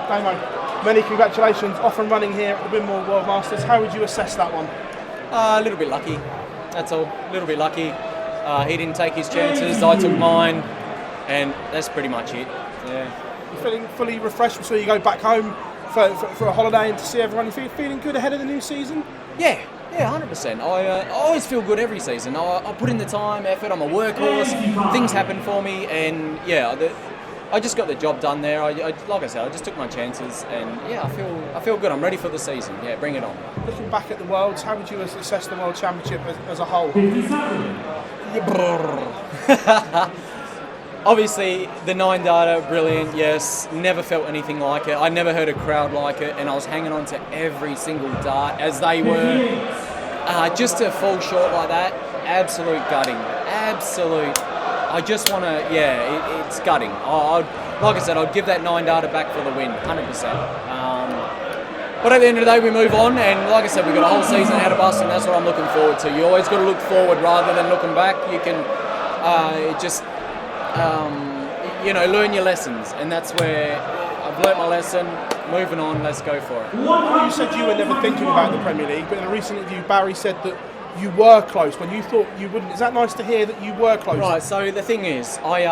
Damon, many congratulations, off and running here at the Winmore World Masters. How would you assess that one? A little bit lucky, that's all. A little bit lucky. He didn't take his chances, I took mine, and that's pretty much it. Yeah. You're feeling fully refreshed before you go back home for a holiday and to see everyone? You feeling good ahead of the new season? Yeah, 100%. I always feel good every season. I put in the time, effort, I'm a workhorse, things happen for me, and I just got the job done there. Like I said, I just took my chances, and I feel good. I'm ready for the season. Yeah, bring it on. Looking back at the Worlds, how would you assess the World Championship as a whole? Obviously, the 9 data, brilliant, yes. Never felt anything like it. I never heard a crowd like it, and I was hanging on to every single dart as they were. Just to fall short like that, absolute gutting. Absolute. I just want to, it's gutting. Like I said, I'd give that 9 data back for the win, 100%. But at the end of the day, we move on, and like I said, we've got a whole season ahead of us, and that's what I'm looking forward to. You always got to look forward rather than looking back. You can learn your lessons, and that's where I've learnt my lesson. Moving on, let's go for it. You said you were never thinking about the Premier League, but in a recent interview, Barry said that you were close when you thought you wouldn't. Is that nice to hear that you were close? Right, so the thing is, I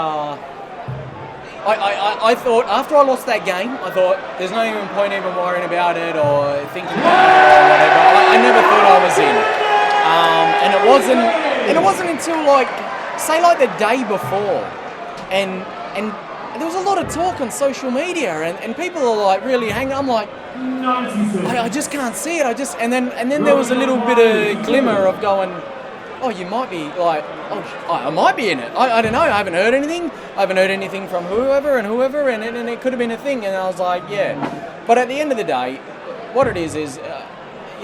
thought, after I lost that game, I thought, there's no even point even worrying about it or thinking about it or whatever. I never thought I was in. And it wasn't until the day before, and there was a lot of talk on social media, and people are really hanging. I'm like, I just can't see it. And then there was a little bit of glimmer of going, oh, you might be I might be in it. I don't know. I haven't heard anything. I haven't heard anything from whoever, and it could have been a thing. And I was like, yeah. But at the end of the day, what it is, you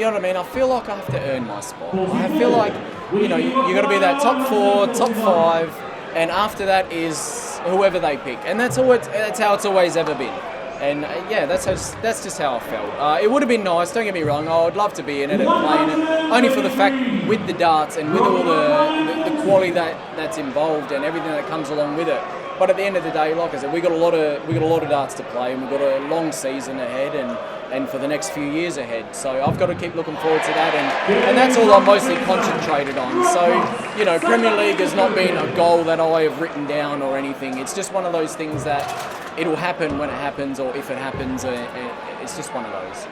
know what I mean? I feel like I have to earn my spot. I feel like, you got to be that top 4, top 5, and after that is whoever they pick. And that's how it's always ever been. And that's just how I felt. It would have been nice, don't get me wrong, I would love to be in it and play in it, only for the fact with the darts and with all the quality that's involved and everything that comes along with it. But at the end of the day, like I said, we got a lot of darts to play, and we've got a long season ahead and for the next few years ahead. So I've got to keep looking forward to that, and that's all I'm mostly concentrated on. So, Premier League has not been a goal that I have written down or anything. It's just one of those things that it'll happen when it happens, or if it happens. It's just one of those.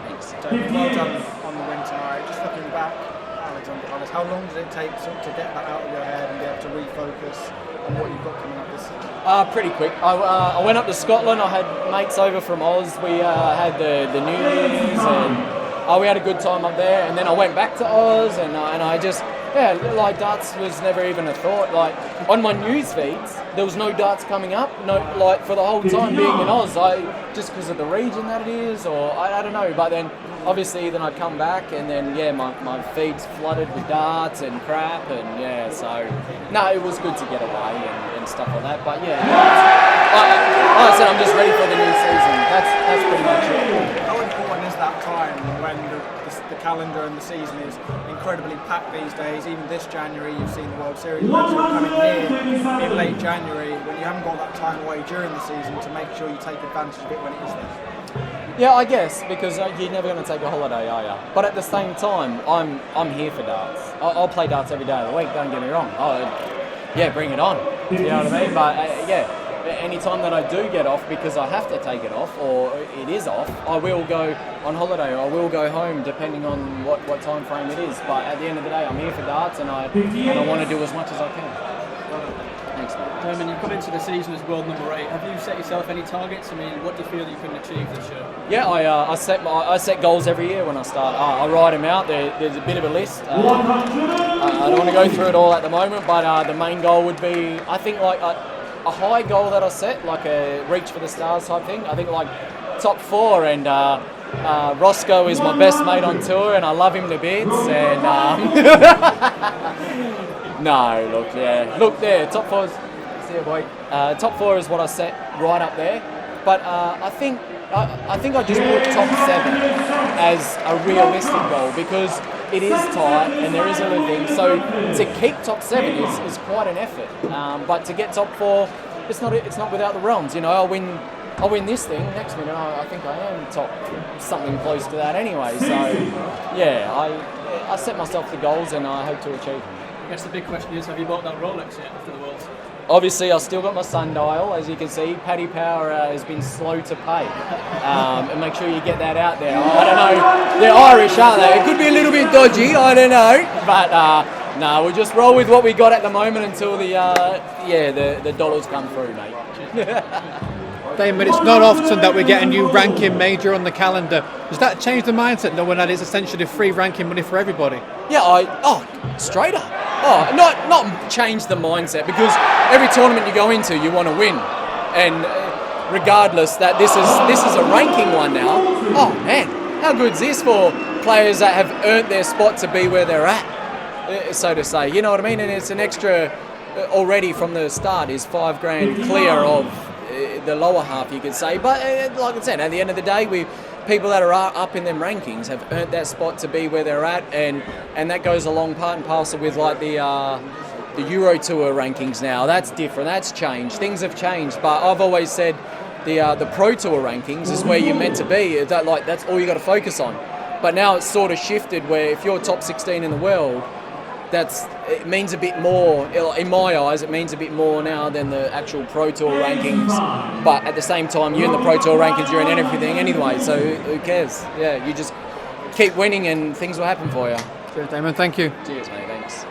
Thanks. Damon, well done on the win tonight. Just looking back, Alexandra Palace, how long did it take to get that out of your head and be able to refocus on what you've got coming up this season? Pretty quick. I went up to Scotland. I had mates over from Oz. We had the New Year's, and we had a good time up there. And then I went back to Oz, and I just, darts was never even a thought. On my news feeds, there was no darts coming up. No, for the whole time being in Oz, just because of the region that it is, or I don't know. But then, obviously, then I'd come back, and then my feeds flooded with darts and crap, and so no, it was good to get away and stuff like that. But like I said, I'm just ready for the new season. That's pretty much it. How important is that time when the calendar and the season is incredibly packed these days? Even this January, you've seen the World Series events coming here in late January, when you haven't got that time away during the season to make sure you take advantage of it when it is there. Yeah, I guess, because you're never going to take a holiday, are you? But at the same time, I'm here for darts. I'll play darts every day of the week, don't get me wrong. Bring it on. You know what I mean? But any time that I do get off, because I have to take it off, or it is off, I will go on holiday, or I will go home, depending on what time frame it is. But at the end of the day, I'm here for darts, and I want to do as much as I can. Thanks, mate. Damon, you've come into the season as world number 8. Have you set yourself any targets? I mean, what do you feel that you can achieve this year? Yeah, I set goals every year when I start. I write them out. There's a bit of a list. I don't want to go through it all at the moment, but the main goal would be, I think, a high goal that I set, like a reach for the stars type thing. I think top 4, and Roscoe is my best mate on tour, and I love him to bits. And no, look there, top 4. See you, boy. Top 4 is what I set right up there, but I think I just put top 7 as a realistic goal, because it is tight and there is a little thing. So to keep top 7 is quite an effort, but to get top 4, it's not without the realms. I'll win I win this thing, next minute I think I am top something close to that anyway. So yeah, I set myself the goals and I hope to achieve them. I guess the big question is, have you bought that Rolex yet after the Worlds? Obviously, I've still got my sundial, as you can see. Paddy Power has been slow to pay. And make sure you get that out there. I don't know, they're Irish, aren't they? It could be a little bit dodgy, I don't know. But no, we'll just roll with what we got at the moment until the dollars come through, mate. Damon, it's not often that we get a new ranking major on the calendar. Does that change the mindset, knowing that it's essentially free ranking money for everybody? Yeah, straight up. Not change the mindset, because every tournament you go into, you want to win, and regardless that this is a ranking one now. Oh man, how good's this for players that have earned their spot to be where they're at, so to say. You know what I mean? And it's an extra already from the start is $5,000 clear of the lower half, you could say. But like I said, at the end of the day, people that are up in them rankings have earned that spot to be where they're at, and that goes along part and parcel with like the Euro Tour rankings now. That's different. That's changed. Things have changed. But I've always said the Pro Tour rankings is where you're meant to be. That's all you got to focus on. But now it's sort of shifted where if you're top 16 in the world, it means a bit more, in my eyes, it means a bit more now than the actual Pro Tour rankings. But at the same time, you're in the Pro Tour rankings, you're in everything anyway, so who cares? Yeah, you just keep winning and things will happen for you. Cheers, Damon. Thank you. Cheers, mate. Thanks.